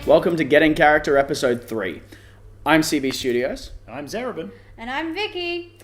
Welcome to Getting Character Episode 3. I'm CB Studios. I'm Zerebin. And I'm Vicky.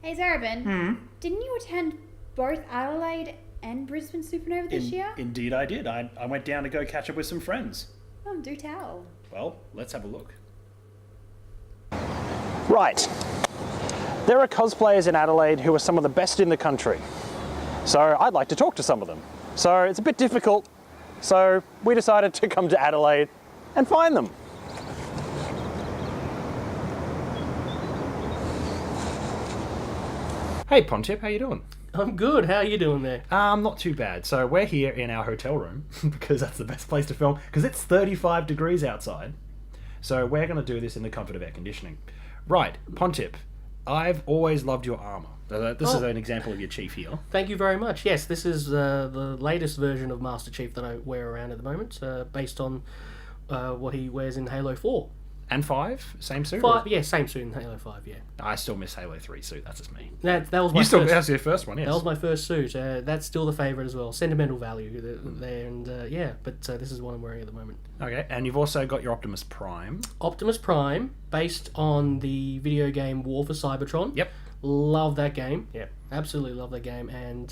Hey Zerebin, didn't you attend both Adelaide and Brisbane Supanova this year? Indeed I did. I went down to go catch up with some friends. Oh, do tell. Well, let's have a look. Right. There are cosplayers in Adelaide who are some of the best in the country. So I'd like to talk to some of them. So it's a bit difficult. So we decided to come to Adelaide and find them. Hey Pontip, how you doing? I'm good. How are you doing there? Not too bad. So we're here in our hotel room because that's the best place to film because it's 35 degrees outside. So we're going to do this in the comfort of air conditioning. Right, Pontip, I've always loved your armour. This is an example of your chief here. Thank you very much. Yes, this is the latest version of Master Chief that I wear around at the moment, based on what he wears in Halo 4. And 5? Same suit? 5, yeah, same suit in Halo 5, yeah. I still miss Halo 3 suit, that's just me. That was my That's your first one, yes. That was my first suit. That's still the favourite as well. Sentimental value there, and but this is what I'm wearing at the moment. Okay, and you've also got your Optimus Prime. Optimus Prime, based on the video game War for Cybertron. Yep. Love that game. Yep. Absolutely love that game, and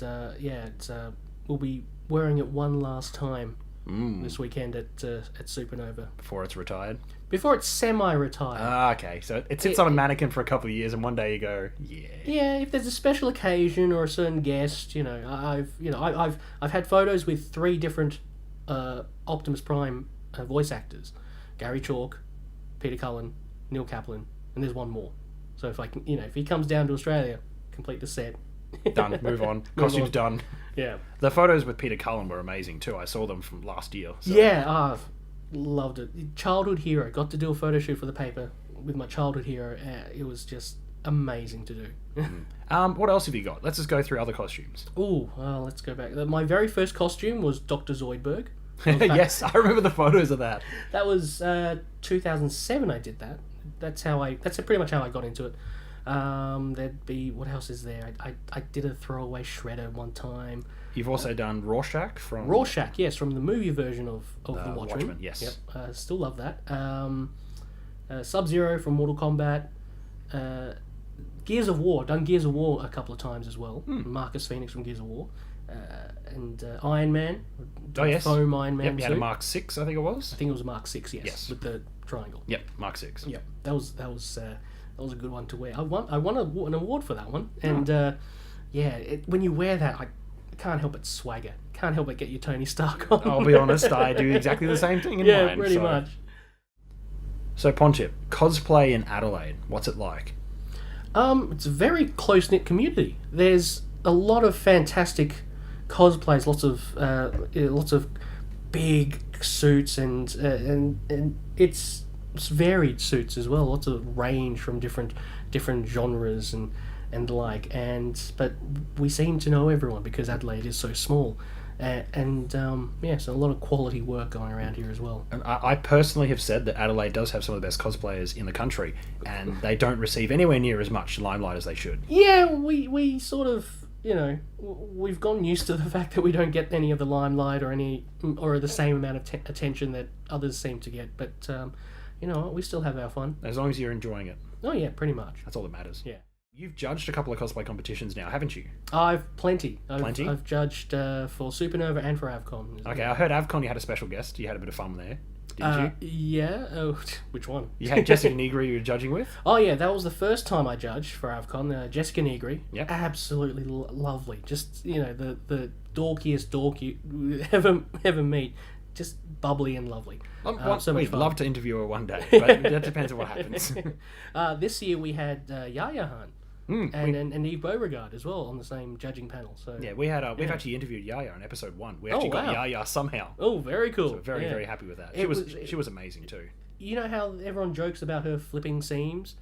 we'll be wearing it one last time this weekend at Supanova. Before it's retired? Before it's semi-retired. Okay. So it sits on a mannequin for a couple of years, and one day you go, yeah. Yeah, if there's a special occasion or a certain guest, I've had photos with 3 different Optimus Prime voice actors: Gary Chalk, Peter Cullen, Neil Kaplan, and there's one more. So if he comes down to Australia, complete the set. Done. Move on. Costume's done. Yeah. The photos with Peter Cullen were amazing too. I saw them from last year. So. Yeah, loved it. Childhood hero. Got to do a photo shoot for the paper with my childhood hero. It was just amazing to do. What else have you got? Let's just go through other costumes. Ooh, well, let's go back. My very first costume was Dr. Zoidberg. Yes, I remember the photos of that. That was 2007 I did that. That's pretty much how I got into it. There'd be, what else is there? I did a throwaway shredder one time. You've also done Rorschach from... Rorschach, yes, from the movie version of The Watchmen. Yes. Yep, still love that. Sub-Zero from Mortal Kombat. Gears of War. Done Gears of War a couple of times as well. Marcus Phoenix from Gears of War. And Iron Man. Oh, yes. Foam Iron Man. Yep, you had a Mark 6, I think it was. I think it was Mark 6, yes. With the triangle. Yep, Mark 6. Yep, that was a good one to wear. I won an award for that one, and when you wear that, I can't help but swagger. Can't help but get your Tony Stark on. I'll be honest, I do exactly the same thing in mine. Yeah, pretty much. So Pontip, cosplay in Adelaide, what's it like? It's a very close-knit community. There's a lot of fantastic cosplays, lots of big suits, and it's varied suits as well. Lots of range from different genres and the like. But we seem to know everyone because Adelaide is so small. So a lot of quality work going around here as well. And I personally have said that Adelaide does have some of the best cosplayers in the country, and they don't receive anywhere near as much limelight as they should. Yeah, we sort of, we've gotten used to the fact that we don't get any of the limelight or the same amount of attention that others seem to get. But we still have our fun. As long as you're enjoying it. Oh yeah, pretty much. That's all that matters. Yeah. You've judged a couple of cosplay competitions now, haven't you? Plenty. Plenty? I've judged for Supanova and for Avcon. Okay, I heard Avcon you had a special guest. You had a bit of fun there, didn't you? Yeah. Oh, which one? You had Jessica Negri you were judging with? Oh yeah, that was the first time I judged for Avcon. Jessica Negri. Yep. Absolutely lovely. Just, the dorkiest dork you ever meet. Just bubbly and lovely. So we'd love to interview her one day, but that depends on what happens. This year we had Yaya Han and Eve Beauregard as well on the same judging panel. So yeah, we've actually interviewed Yaya in episode 1. We actually got Yaya somehow. Oh, very cool. So we're very, very happy with that. She was amazing too. You know how everyone jokes about her flipping seams?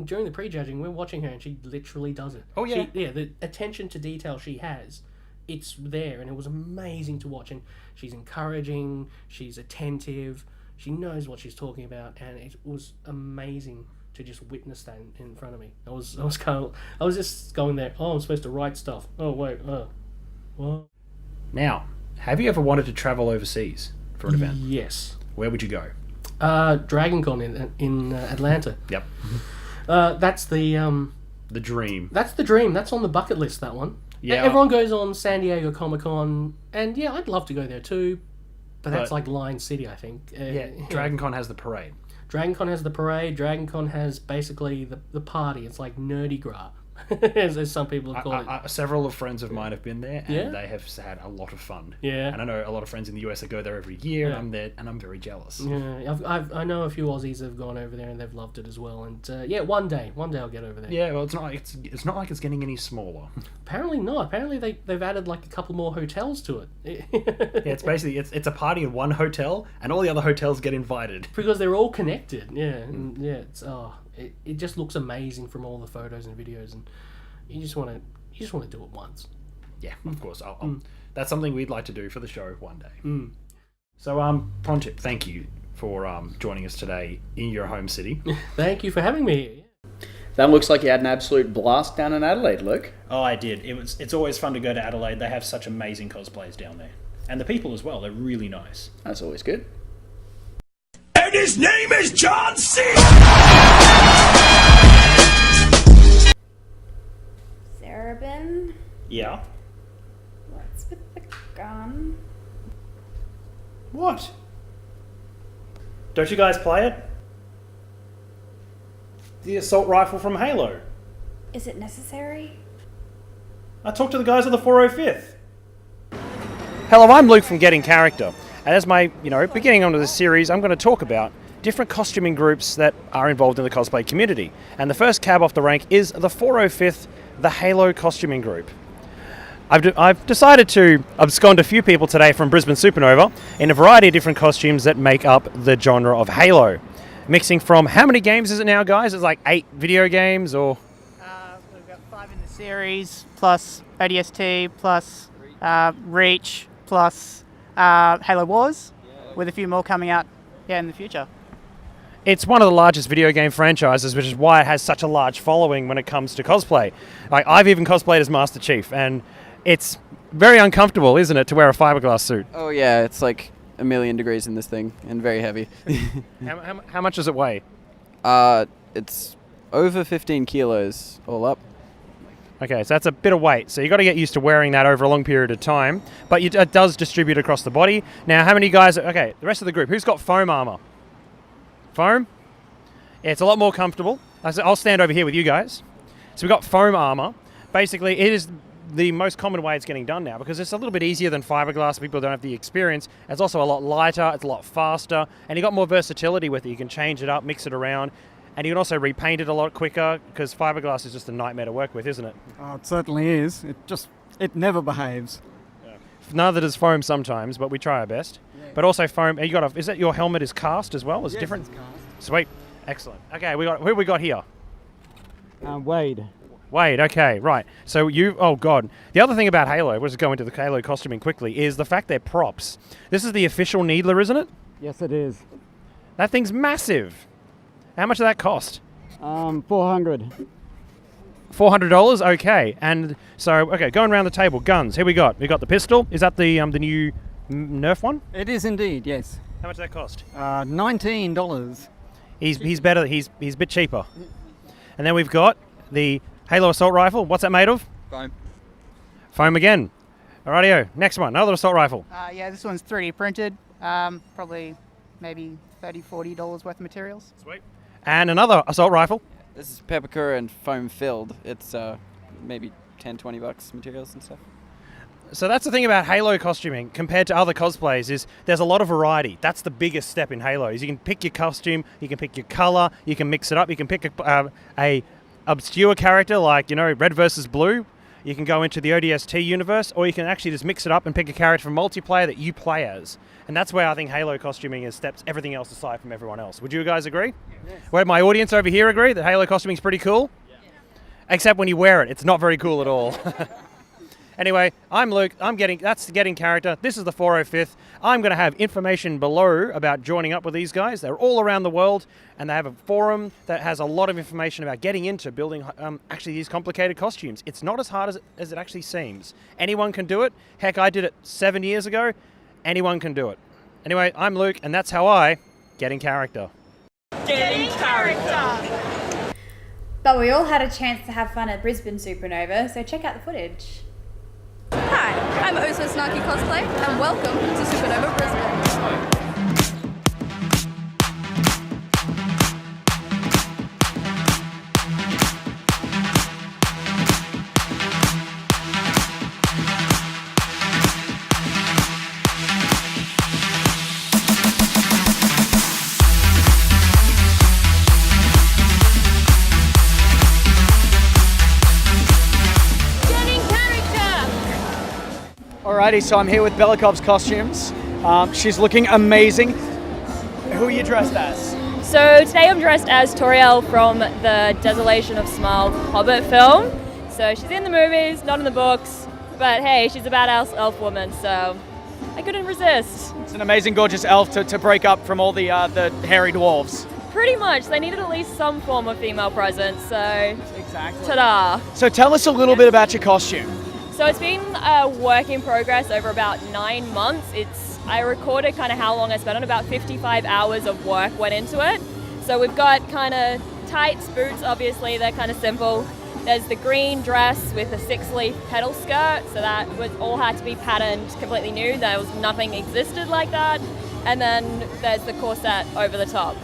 During the pre-judging, we're watching her and she literally does it. Oh yeah. The attention to detail she has, it's there, and it was amazing to watch. And she's encouraging, she's attentive, she knows what she's talking about, and it was amazing to just witness that in front of me. I was just going there. Oh, I'm supposed to write stuff. Oh wait, what? Now, have you ever wanted to travel overseas for an event? Yes. where would you go? DragonCon in Atlanta. Yep. That's the dream. That's the dream. That's on the bucket list. That one. Yeah. Everyone goes on San Diego Comic-Con, and yeah, I'd love to go there too. But that's like Lion City, I think. DragonCon has the parade. DragonCon has the parade. DragonCon has basically the party. It's like nerdy gras, as some people have called it. Several of friends of mine have been there, and Yeah. they have had a lot of fun. Yeah. And I know a lot of friends in the US that go there every year, Yeah. and I'm there, and I'm very jealous. Yeah, I know a few Aussies have gone over there and they've loved it as well. And yeah, one day I'll get over there. Yeah, well, it's not like it's getting any smaller. Apparently not. Apparently they've added like a couple more hotels to it. Yeah, it's basically it's a party in one hotel, and all the other hotels get invited. Because they're all connected. Yeah, and yeah. It just looks amazing from all the photos and videos, and you just want to do it once. Yeah, of course. That's something we'd like to do for the show one day. Mm. So, Pontip, thank you for joining us today in your home city. Thank you for having me. That looks like you had an absolute blast down in Adelaide, Luke. Oh, I did. It's always fun to go to Adelaide. They have such amazing cosplays down there, and the people as well. They're really nice. That's always good. And his name is John Cena! Zerebin, Yeah. what's with the gun? What? Don't you guys play it? The assault rifle from Halo. Is it necessary? I talked to the guys at the 405th. Hello, I'm Luke from Getting Character, and as my, beginning onto this series, I'm going to talk about different costuming groups that are involved in the cosplay community. And the first cab off the rank is the 405th, the Halo costuming group. I've decided to abscond a few people today from Brisbane Supanova in a variety of different costumes that make up the genre of Halo. Mixing from, how many games is it now, guys? It's like 8 video games, or... We've got 5 in the series, plus ODST, plus Reach, plus Halo Wars, with a few more coming out in the future. It's one of the largest video game franchises, which is why it has such a large following when it comes to cosplay. Like, I've even cosplayed as Master Chief, and it's very uncomfortable, isn't it, to wear a fiberglass suit? Oh yeah, it's like a million degrees in this thing and very heavy. How much does it weigh? It's over 15 kilos all up. Okay, so that's a bit of weight. So you got to get used to wearing that over a long period of time. But it does distribute across the body. Now, how many guys... Okay, the rest of the group. Who's got foam armor? Foam? Yeah, it's a lot more comfortable. I'll stand over here with you guys. So we've got foam armor. Basically, it is the most common way it's getting done now because it's a little bit easier than fiberglass. People don't have the experience. It's also a lot lighter. It's a lot faster. And you've got more versatility with it. You can change it up, mix it around. And you can also repaint it a lot quicker because fiberglass is just a nightmare to work with, isn't it? Oh, it certainly is. It never behaves. Neither does foam sometimes, but we try our best. Yeah. But also foam. Is that your helmet is cast as well? Is it different? It's cast. Sweet, excellent. Okay, who we got here? Wade. Wade. Okay, right. So oh god. The other thing about Halo, we'll just go into the Halo costuming quickly, is the fact they're props. This is the official Needler, isn't it? Yes, it is. That thing's massive. How much did that cost? $400. $400. Okay, and so going around the table. Guns. Here we got. We got the pistol. Is that the new Nerf one? It is indeed. Yes. How much did that cost? $19. He's better. He's a bit cheaper. And then we've got the Halo assault rifle. What's that made of? Foam. Foam again. Alrighty-o. Next one. Another assault rifle. Yeah, this one's 3D printed. Probably maybe $30, $40 worth of materials. Sweet. And another assault rifle. This is peppercorn and foam filled. It's maybe $10-20 materials and stuff. So that's the thing about Halo costuming compared to other cosplays is there's a lot of variety. That's the biggest step in Halo is you can pick your costume, you can pick your color, you can mix it up, you can pick a obscure character like, red versus blue. You can go into the ODST universe, or you can actually just mix it up and pick a character from multiplayer that you play as. And that's where I think Halo costuming is steps everything else aside from everyone else. Would you guys agree? Yes. Where my audience over here agree that Halo costuming is pretty cool? Yeah. Except when you wear it, it's not very cool at all. Anyway, I'm Luke. That's Getting Character. This is the 405th. I'm going to have information below about joining up with these guys. They're all around the world, and they have a forum that has a lot of information about getting into building actually these complicated costumes. It's not as hard as it actually seems. Anyone can do it. Heck, I did it 7 years ago. Anyone can do it. Anyway, I'm Luke, and that's how I get in character. But we all had a chance to have fun at Brisbane Supanova, so check out the footage. Hi, I'm Oso Snarky Cosplay, and welcome to Supanova Brisbane. Alrighty, so I'm here with Belikov's costumes. She's looking amazing. Who are you dressed as? So today I'm dressed as Toriel from the Desolation of Smile Hobbit film. So she's in the movies, not in the books, but hey, she's a badass elf woman, so I couldn't resist. It's an amazing, gorgeous elf to break up from all the hairy dwarves. Pretty much, they needed at least some form of female presence, so Exactly. ta-da. So tell us a little bit about your costume. So it's been a work in progress over about 9 months. I recorded kind of how long I spent on, about 55 hours of work went into it. So we've got kind of tights, boots, obviously, they're kind of simple. There's the green dress with a 6-leaf petal skirt, so that all had to be patterned completely new. There was nothing existed like that. And then there's the corset over the top.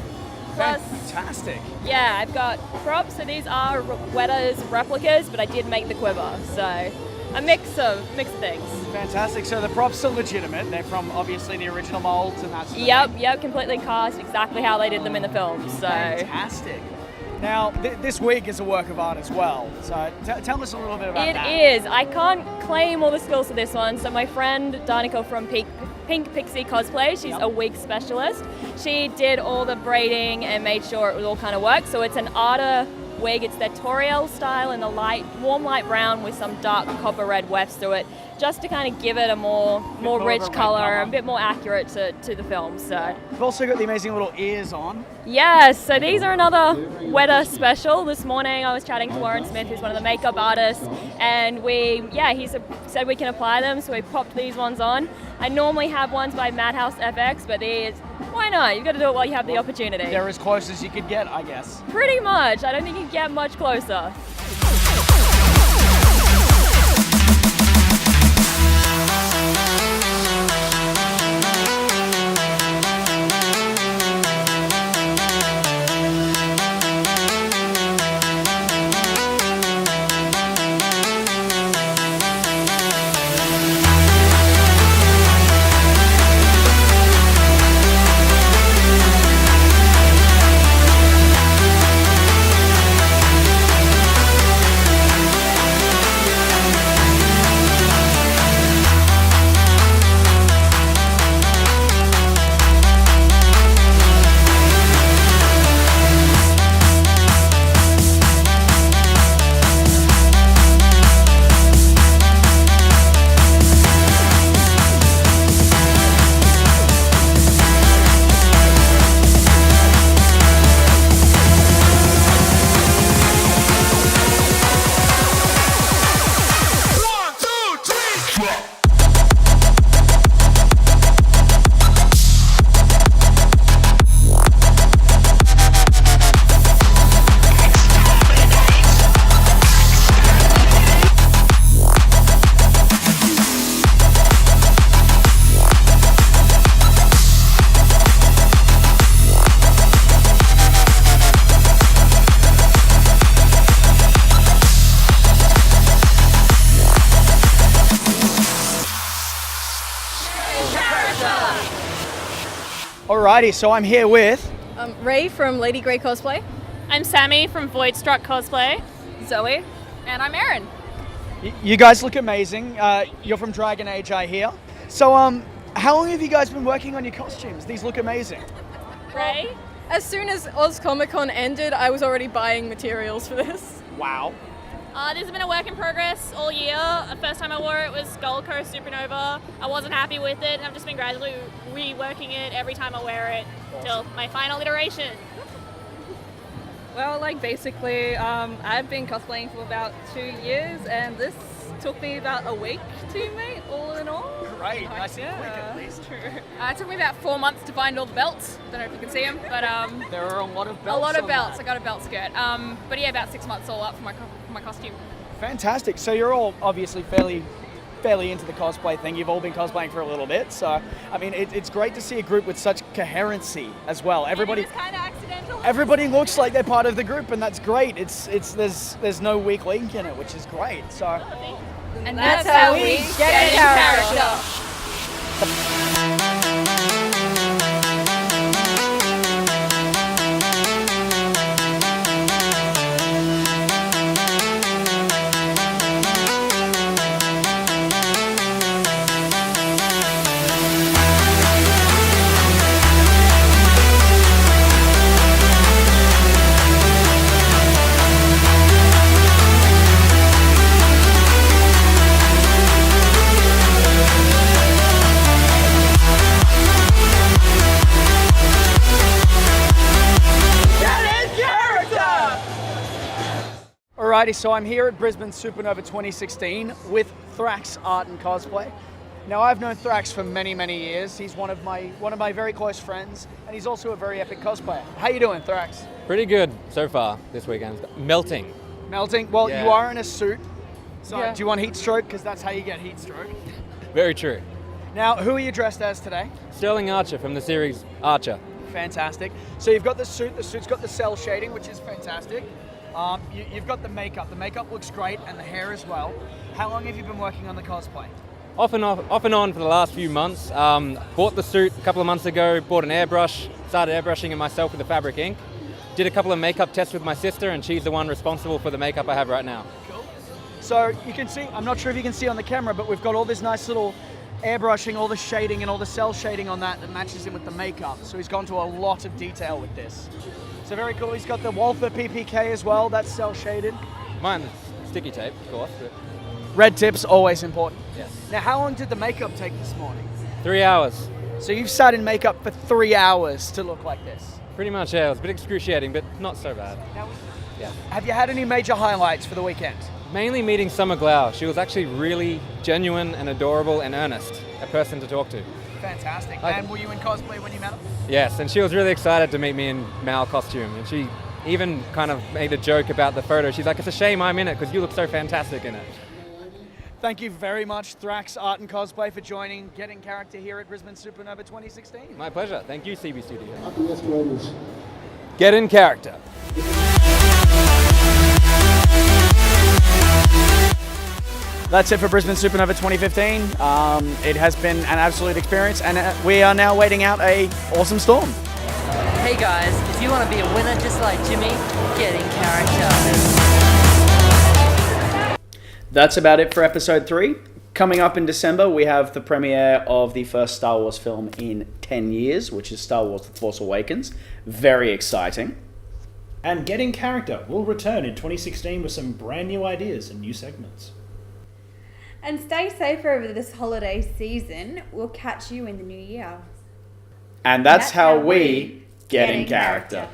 Plus, Fantastic. yeah, I've got props, so these are Weta's replicas, but I did make the quiver, so a mix of things. Fantastic. So the props are legitimate. They're from obviously the original molds and that sort of thing. Yep, completely cast exactly how they did them in the film. So Fantastic. Now, this wig is a work of art as well. So tell us a little bit about that. it is. I can't claim all the skills for this one. So my friend Danica from Pink Pixie Cosplay, she's a wig specialist. She did all the braiding and made sure it would all kind of work. So it's an Arta wig. It's their Toriel style in the warm light brown with some dark copper red wefts to it, just to kind of give it a more rich color, a bit more accurate to the film. So You've also got the amazing little ears on. yes, so these are another Weta special. This morning I was chatting to Warren Smith, who's one of the makeup artists, and he said we can apply them, so we popped these ones on. I normally have ones by Madhouse FX, but these, why not? You've got to do it while you have the opportunity. They're as close as you could get, I guess. Pretty much. I don't think you can get much closer. Alrighty, so I'm here with... Ray from Lady Grey Cosplay. I'm Sammy from Voidstruck Cosplay. Zoe. And I'm Erin. You guys look amazing. You're from Dragon Age, I hear. So, how long have you guys been working on your costumes? These look amazing. Ray? As soon as Oz Comic Con ended, I was already buying materials for this. Wow. This has been a work in progress all year. The first time I wore it was Gold Coast Supanova. I wasn't happy with it. I've just been gradually reworking it every time I wear it till my final iteration. Well, basically, I've been cosplaying for about 2 years, and this took me about a week to make, all in all. great. Nice and quick at least. It took me about 4 months to find all the belts. Don't know if you can see them, but There are a lot of belts. a lot of on belts. that. I got a belt skirt. But yeah, about 6 months all up for my costume. Fantastic. So you're all obviously fairly into the cosplay thing. You've all been cosplaying for a little bit. So, I mean, it's great to see a group with such coherency as well. Everybody kind of accidental. everybody looks like they're part of the group, and that's great. There's no weak link in it, which is great. So, And that's how we get in character. alrighty, so I'm here at Brisbane Supanova 2016 with Thrax Art and Cosplay. Now, I've known Thrax for many, many years. He's one of my very close friends, and he's also a very epic cosplayer. How you doing, Thrax? Pretty good so far this weekend. Melting. Melting? Well, Yeah. you are in a suit. So Yeah. do you want heat stroke? Because that's how you get heat stroke. Very true. Now, who are you dressed as today? Sterling Archer from the series Archer. Fantastic. So you've got the suit. The suit's got the cell shading, which is fantastic. You've got the makeup. The makeup looks great, and the hair as well. How long have you been working on the cosplay? Off and on for the last few months. Bought the suit a couple of months ago, bought an airbrush, started airbrushing it myself with the fabric ink. Did a couple of makeup tests with my sister, and she's the one responsible for the makeup I have right now. Cool. So you can see, I'm not sure if you can see on the camera, but we've got all this nice little airbrushing, all the shading and all the cell shading on that matches in with the makeup. So he's gone to a lot of detail with this. So very cool. He's got the Walther PPK as well. That's cell shaded. Mine's sticky tape, of course. But Red tips, always important. yes. Now, how long did the makeup take this morning? 3 hours. So you've sat in makeup for 3 hours to look like this. Pretty much, yeah. It was a bit excruciating, but not so bad. Now, Yeah. have you had any major highlights for the weekend? Mainly meeting Summer Glau. She was actually really genuine and adorable and earnest. A person to talk to. Fantastic. Okay. And were you in cosplay when you met her? Yes, and she was really excited to meet me in Mal costume. And she even kind of made a joke about the photo. She's like, it's a shame I'm in it because you look so fantastic in it. Thank you very much, Thrax Art and Cosplay, for joining Get in Character here at Brisbane Supanova 2016. My pleasure. Thank you, CB Studio. Escalators. Get in character. That's it for Brisbane Supanova 2015. It has been an absolute experience, and we are now waiting out a awesome storm. Hey guys, if you want to be a winner just like Jimmy, get in character. That's about it for episode 3. Coming up in December, we have the premiere of the first Star Wars film in 10 years, which is Star Wars The Force Awakens. Very exciting. And Get in Character will return in 2016 with some brand new ideas and new segments. And stay safe over this holiday season. We'll catch you in the new year. And that's how we get in character.